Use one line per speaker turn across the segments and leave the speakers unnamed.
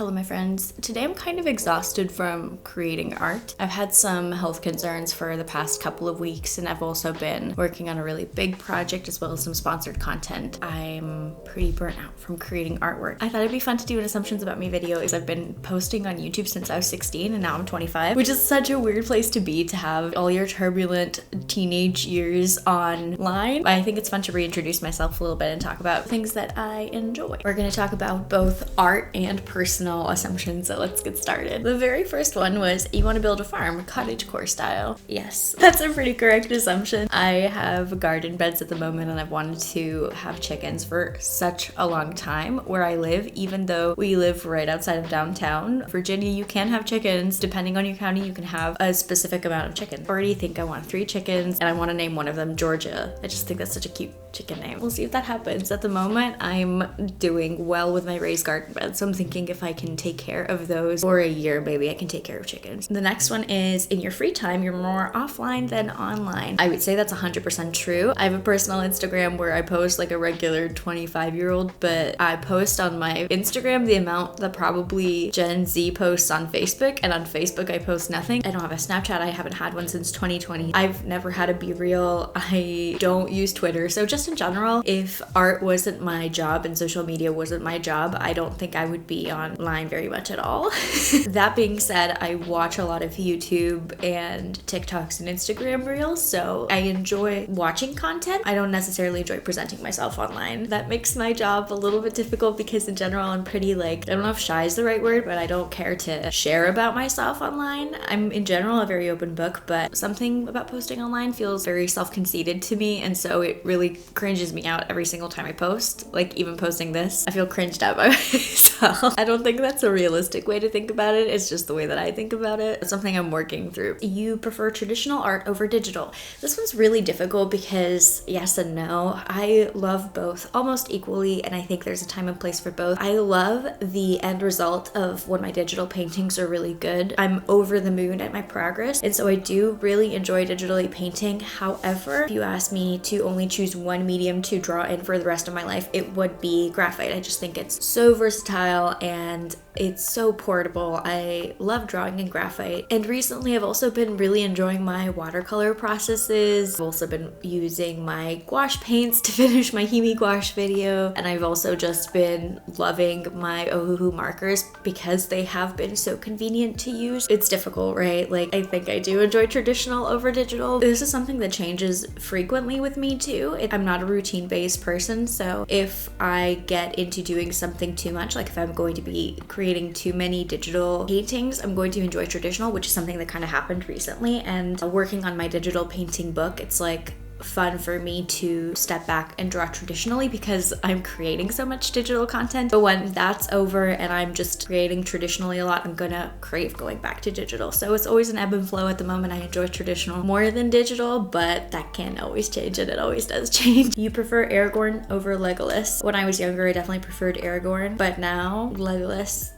Hello my friends. Today I'm kind of exhausted from creating art. I've had some health concerns for the past couple of weeks and I've also been working on a really big project as well as some sponsored content. I'm pretty burnt out from creating artwork. I thought it'd be fun to do an assumptions about me video because I've been posting on YouTube since I was 16 and now I'm 25, which is such a weird place to be, to have all your turbulent teenage years online. I think it's fun to reintroduce myself a little bit and talk about things that I enjoy. We're going to talk about both art and personal assumptions, so let's get started. The very first one was you want to build a farm, cottagecore style. Yes, that's a pretty correct assumption. I have garden beds at the moment and I've wanted to have chickens for such a long time where I live. Even though we live right outside of downtown Virginia, you can have chickens. Depending on your county, you can have a specific amount of chickens. I already think I want 3 chickens and I want to name one of them Georgia. I just think that's such a cute chicken name. We'll see if that happens. At the moment, I'm doing well with my raised garden beds, so I'm thinking if I can take care of those for a year, maybe I can take care of chickens. The next one is in your free time, you're more offline than online. I would say that's 100% true. I have a personal Instagram where I post like a regular 25-year-old, but I post on my Instagram the amount that probably Gen Z posts on Facebook, and on Facebook I post nothing. I don't have a Snapchat. I haven't had one since 2020. I've never had a Be Real. I don't use Twitter. So just in general, if art wasn't my job and social media wasn't my job, I don't think I would be online very much at all. That being said, I watch a lot of YouTube and TikToks and Instagram Reels, so I enjoy watching content. I don't necessarily enjoy presenting myself online. That makes my job a little bit difficult because in general I'm pretty I don't know if shy is the right word, but I don't care to share about myself online. I'm in general a very open book, but something about posting online feels very self-conceited to me, and so it really cringes me out every single time I post. Like even posting this, I feel cringed out by myself. I don't think that's a realistic way to think about it. It's just the way that I think about it. It's something I'm working through. You prefer traditional art over digital. This one's really difficult because yes and no. I love both almost equally, and I think there's a time and place for both. I love the end result of when my digital paintings are really good. I'm over the moon at my progress, and so I do really enjoy digitally painting. However, if you ask me to only choose one medium to draw in for the rest of my life, it would be graphite. I just think it's so versatile and it's so portable. I love drawing in graphite. And recently I've also been really enjoying my watercolor processes. I've also been using my gouache paints to finish my Himi gouache video. And I've also just been loving my Ohuhu markers because they have been so convenient to use. It's difficult, right? Like I think I do enjoy traditional over digital. This is something that changes frequently with me too. I'm not a routine-based person, so if I get into doing something too much, like if I'm going to be creating too many digital paintings, I'm going to enjoy traditional, which is something that kind of happened recently. And working on my digital painting book, it's like fun for me to step back and draw traditionally because I'm creating so much digital content. But when that's over and I'm just creating traditionally a lot, I'm gonna crave going back to digital. So it's always an ebb and flow. At the moment I enjoy traditional more than digital, but that can always change, and it always does change. You prefer Aragorn over Legolas. When I was younger I definitely preferred Aragorn, but now Legolas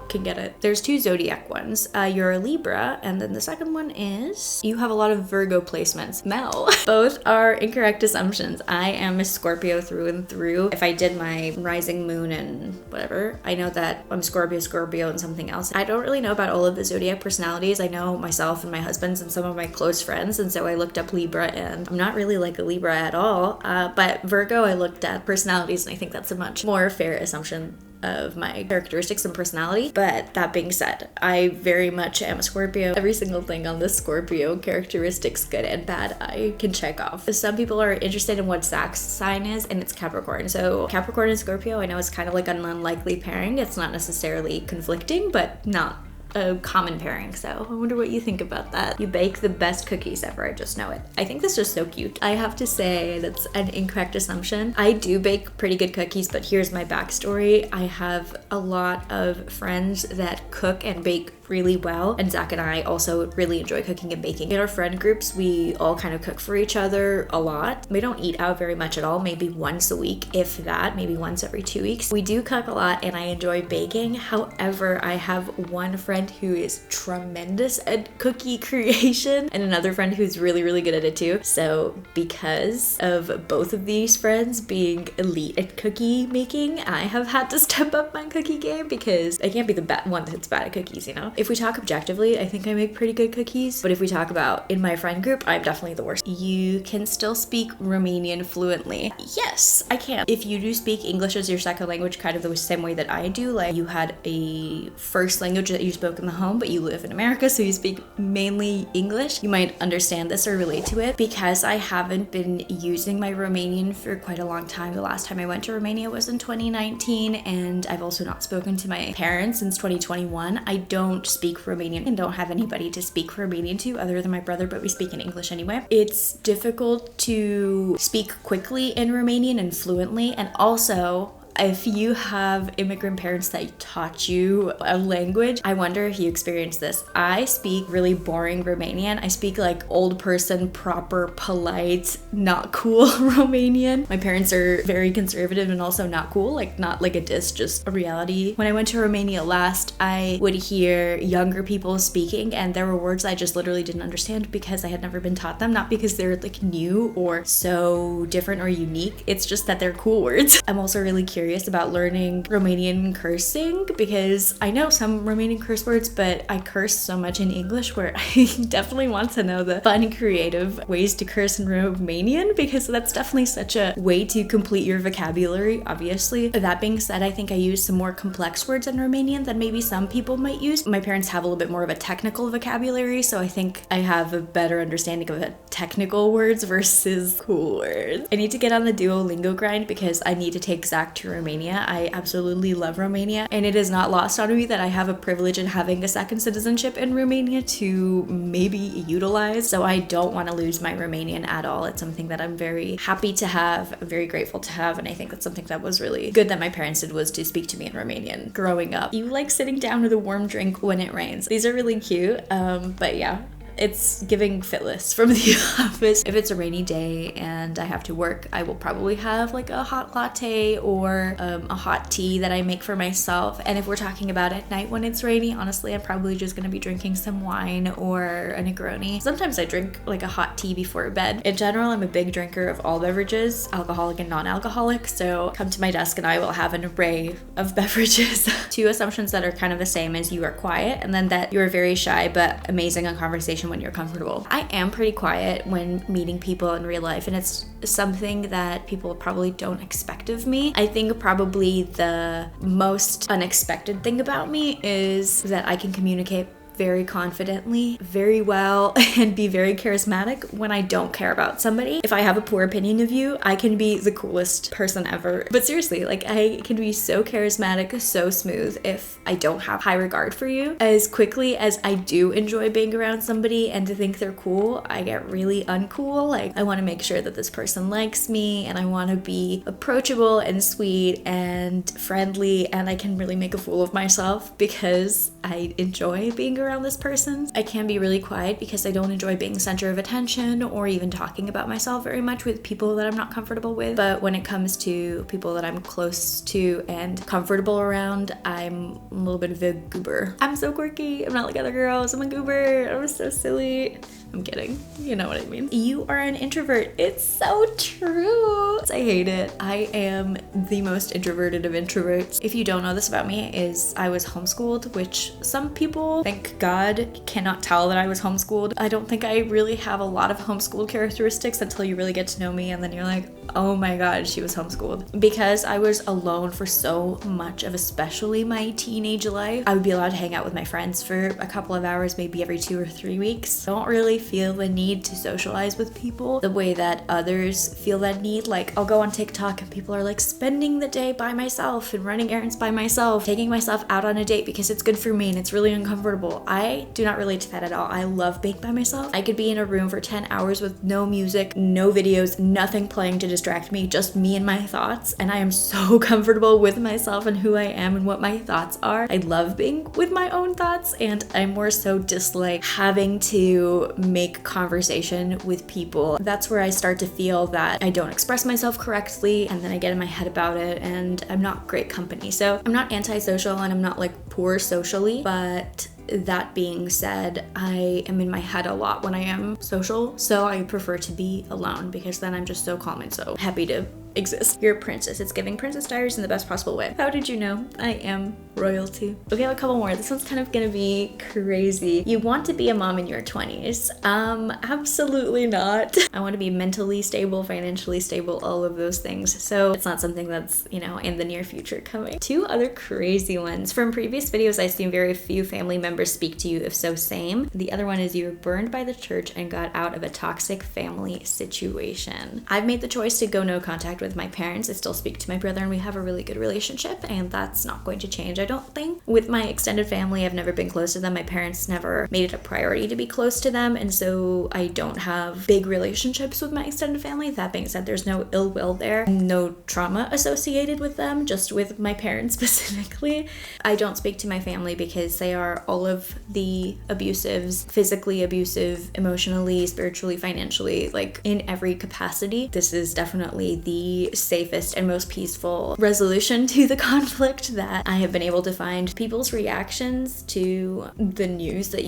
can get it. There's 2 Zodiac ones. You're a Libra, and then the second one is you have a lot of Virgo placements. Mel. Both are incorrect assumptions. I am a Scorpio through and through. If I did my rising moon and whatever, I know that I'm Scorpio and something else. I don't really know about all of the Zodiac personalities. I know myself and my husband's and some of my close friends, and so I looked up Libra and I'm not really like a Libra at all. But Virgo, I looked at personalities and I think that's a much more fair assumption of my characteristics and personality. But that being said, I very much am a Scorpio. Every single thing on the Scorpio characteristics, good and bad, I can check off. Some people are interested in what Zach's sign is, and it's Capricorn. So Capricorn and Scorpio, I know it's kind of like an unlikely pairing. It's not necessarily conflicting, but not a common pairing. So I wonder what you think about that. You bake the best cookies ever. I just know it. I think this is so cute. I have to say that's an incorrect assumption. I do bake pretty good cookies, but here's my backstory. I have a lot of friends that cook and bake really well, and Zach and I also really enjoy cooking and baking. In our friend groups, we all kind of cook for each other a lot. We don't eat out very much at all, maybe once a week, if that, maybe once every 2 weeks. We do cook a lot and I enjoy baking. However, I have one friend friend who is tremendous at cookie creation and another friend who's really, really good at it too. So because of both of these friends being elite at cookie making, I have had to step up my cookie game because I can't be the one that's bad at cookies, you know? If we talk objectively, I think I make pretty good cookies, but if we talk about in my friend group, I'm definitely the worst. You can still speak Romanian fluently. Yes, I can. If you do speak English as your second language kind of the same way that I do, like you had a first language that you spoke in the home, but you live in America, so you speak mainly English, you might understand this or relate to it. Because I haven't been using my Romanian for quite a long time. The last time I went to Romania was in 2019, and I've also not spoken to my parents since 2021. I don't speak Romanian and don't have anybody to speak Romanian to other than my brother, but we speak in English anyway. It's difficult to speak quickly in Romanian and fluently, and also if you have immigrant parents that taught you a language, I wonder if you experienced this. I speak really boring Romanian. I speak like old person, proper, polite, not cool Romanian. My parents are very conservative and also not cool, like not like a diss, just a reality. When I went to Romania last, I would hear younger people speaking and there were words I just literally didn't understand because I had never been taught them, not because they're like new or so different or unique. It's just that they're cool words. I'm also really curious about learning Romanian cursing because I know some Romanian curse words, but I curse so much in English where I definitely want to know the fun, creative ways to curse in Romanian because that's definitely such a way to complete your vocabulary, obviously. That being said, I think I use some more complex words in Romanian than maybe some people might use. My parents have a little bit more of a technical vocabulary, so I think I have a better understanding of technical words versus cool words. I need to get on the Duolingo grind because I need to take Zach to Romania. I absolutely love Romania, and it is not lost on me that I have a privilege in having a second citizenship in Romania to maybe utilize. So I don't want to lose my Romanian at all. It's something that I'm very happy to have, very grateful to have, and I think that's something that was really good that my parents did was to speak to me in Romanian growing up. You like sitting down with a warm drink when it rains. These are really cute, but yeah. It's giving Fitless from The Office. If it's a rainy day and I have to work, I will probably have like a hot latte or a hot tea that I make for myself. And if we're talking about at night when it's rainy, honestly, I'm probably just gonna be drinking some wine or a Negroni. Sometimes I drink like a hot tea before bed. In general, I'm a big drinker of all beverages, alcoholic and non-alcoholic. So come to my desk and I will have an array of beverages. Two assumptions that are kind of the same is you are quiet and then that you are very shy but amazing on conversation when you're comfortable. I am pretty quiet when meeting people in real life, and it's something that people probably don't expect of me. I think probably the most unexpected thing about me is that I can communicate very confidently, very well, and be very charismatic when I don't care about somebody. If I have a poor opinion of you, I can be the coolest person ever. But seriously, like I can be so charismatic, so smooth if I don't have high regard for you. As quickly as I do enjoy being around somebody and to think they're cool, I get really uncool. Like I want to make sure that this person likes me and I want to be approachable and sweet and friendly, and I can really make a fool of myself because I enjoy being around this person. I can be really quiet because I don't enjoy being the center of attention or even talking about myself very much with people that I'm not comfortable with. But when it comes to people that I'm close to and comfortable around, I'm a little bit of a goober. I'm so quirky. I'm not like other girls. I'm a goober. I'm so silly. I'm kidding. You know what I mean. You are an introvert. It's so true. I hate it. I am the most introverted of introverts. If you don't know this about me, is I was homeschooled, which some people, thank God, cannot tell that I was homeschooled. I don't think I really have a lot of homeschooled characteristics until you really get to know me, and then you're like, oh my God, she was homeschooled. Because I was alone for so much of especially my teenage life, I would be allowed to hang out with my friends for a couple of hours, maybe every 2 or 3 weeks. I don't really feel the need to socialize with people the way that others feel that need. Like I'll go on TikTok and people are like spending the day by myself and running errands by myself, taking myself out on a date because it's good for me and it's really uncomfortable. I do not relate to that at all. I love being by myself. I could be in a room for 10 hours with no music, no videos, nothing playing to distract me, just me and my thoughts, and I am so comfortable with myself and who I am and what my thoughts are. I love being with my own thoughts, and I more so dislike having to make conversation with people. That's where I start to feel that I don't express myself correctly, and then I get in my head about it, and I'm not great company. So I'm not antisocial and I'm not like poor socially, but That being said, I am in my head a lot when I am social, so I prefer to be alone because then I'm just so calm and so happy to exist. You're a princess. It's giving Princess Diaries in the best possible way. How did you know? I am royalty. Okay, I have a couple more. This one's kind of gonna be crazy. You want to be a mom in your 20s? Absolutely not. I want to be mentally stable, financially stable, all of those things. So it's not something that's, in the near future coming. Two other crazy ones. From previous videos, I've seen very few family members speak to you, if so same. The other one is you were burned by the church and got out of a toxic family situation. I've made the choice to go no contact with my parents. I still speak to my brother and we have a really good relationship, and that's not going to change, I don't think. With my extended family, I've never been close to them. My parents never made it a priority to be close to them, and so I don't have big relationships with my extended family. That being said, there's no ill will there, no trauma associated with them, just with my parents specifically. I don't speak to my family because they are all of the abusives, physically abusive, emotionally, spiritually, financially, like in every capacity. This is definitely the safest and most peaceful resolution to the conflict that I have been able to find. People's reactions to the news that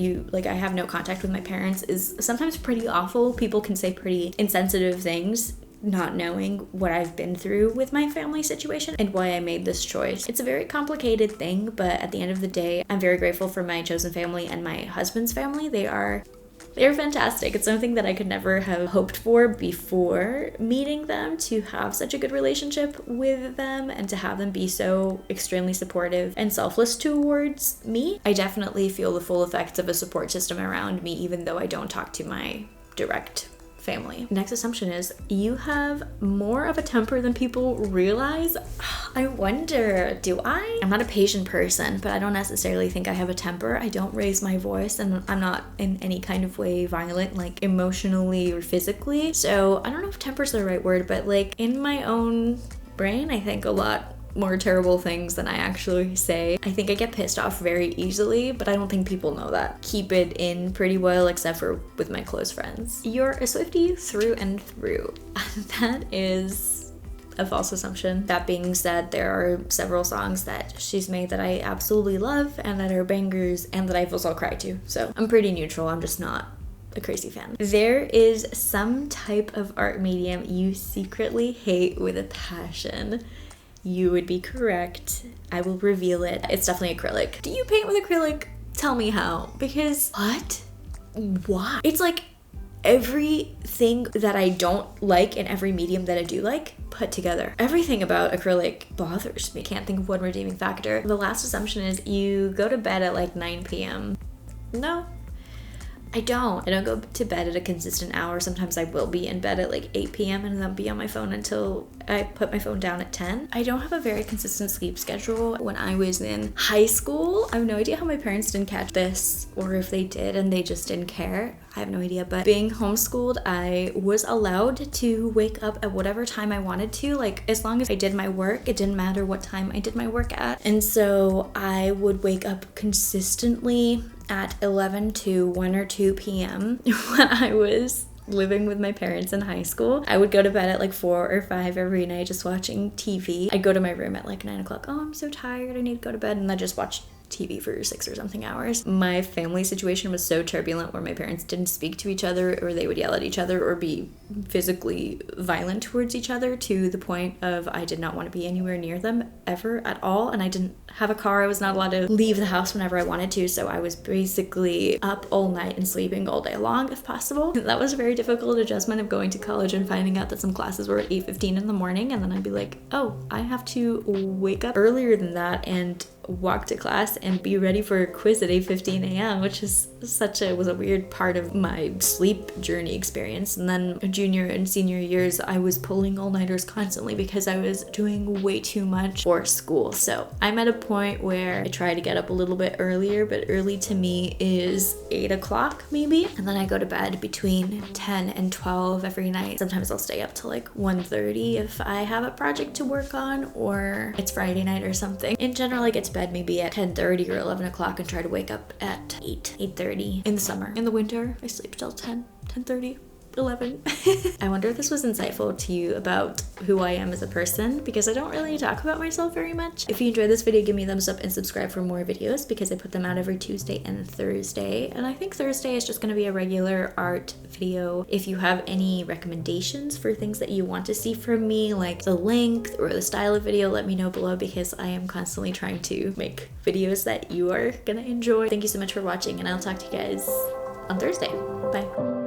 I have no contact with my parents is sometimes pretty awful. People can say pretty insensitive things, not knowing what I've been through with my family situation and why I made this choice. It's a very complicated thing, but at the end of the day, I'm very grateful for my chosen family and my husband's family. They're fantastic. It's something that I could never have hoped for before meeting them, to have such a good relationship with them and to have them be so extremely supportive and selfless towards me. I definitely feel the full effects of a support system around me, even though I don't talk to my direct family. Next assumption is you have more of a temper than people realize. I wonder, do I? I'm not a patient person, but I don't necessarily think I have a temper. I don't raise my voice and I'm not in any kind of way violent, like emotionally or physically. So I don't know if temper's the right word, but like in my own brain, I think a lot more terrible things than I actually say. I think I get pissed off very easily, but I don't think people know that. Keep it in pretty well, except for with my close friends. You're a Swiftie through and through. That is a false assumption. That being said, there are several songs that she's made that I absolutely love and that are bangers and that I've also cried to. So I'm pretty neutral. I'm just not a crazy fan. There is some type of art medium you secretly hate with a passion. You would be correct. I will reveal it. It's definitely acrylic. Do you paint with acrylic? Tell me how. Because what? Why? It's like everything that I don't like and every medium that I do like put together. Everything about acrylic bothers me. Can't think of one redeeming factor. The last assumption is you go to bed at like 9 p.m. No. I don't go to bed at a consistent hour. Sometimes I will be in bed at like 8 p.m. and then be on my phone until I put my phone down at 10. I don't have a very consistent sleep schedule. When I was in high school, I have no idea how my parents didn't catch this, or if they did and they just didn't care. I have no idea, but being homeschooled, I was allowed to wake up at whatever time I wanted to, like as long as I did my work. It didn't matter what time I did my work at. And so I would wake up consistently at 11 to 1 or 2 p.m. when I was living with my parents in high school. I would go to bed at like 4 or 5 every night just watching TV. I'd go to my room at like 9 o'clock. Oh, I'm so tired, I need to go to bed. And I just watch TV for 6 or something hours. My family situation was so turbulent where my parents didn't speak to each other, or they would yell at each other or be physically violent towards each other, to the point of I did not want to be anywhere near them ever at all. And I didn't have a car. I was not allowed to leave the house whenever I wanted to, so I was basically up all night and sleeping all day long if possible. That was a very difficult adjustment of going to college and finding out that some classes were at 8:15 in the morning, and then I'd be like, oh, I have to wake up earlier than that and walk to class and be ready for a quiz at 8:15 a.m., which is was a weird part of my sleep journey experience. And then junior and senior years, I was pulling all-nighters constantly because I was doing way too much for school. So I'm at a point where I try to get up a little bit earlier, but early to me is 8 o'clock maybe. And then I go to bed between 10 and 12 every night. Sometimes I'll stay up till like 1:30 if I have a project to work on or it's Friday night or something. In general, I get to bed maybe at 10:30 or 11 o'clock and try to wake up at 8:30 in the summer. In the winter, I sleep till 10:30. 11. I wonder if this was insightful to you about who I am as a person, because I don't really talk about myself very much. If you enjoyed this video, give me a thumbs up and subscribe for more videos, because I put them out every Tuesday and Thursday. And I think Thursday is just going to be a regular art video. If you have any recommendations for things that you want to see from me, like the length or the style of video, let me know below, because I am constantly trying to make videos that you are gonna enjoy. Thank you so much for watching, and I'll talk to you guys on Thursday. Bye.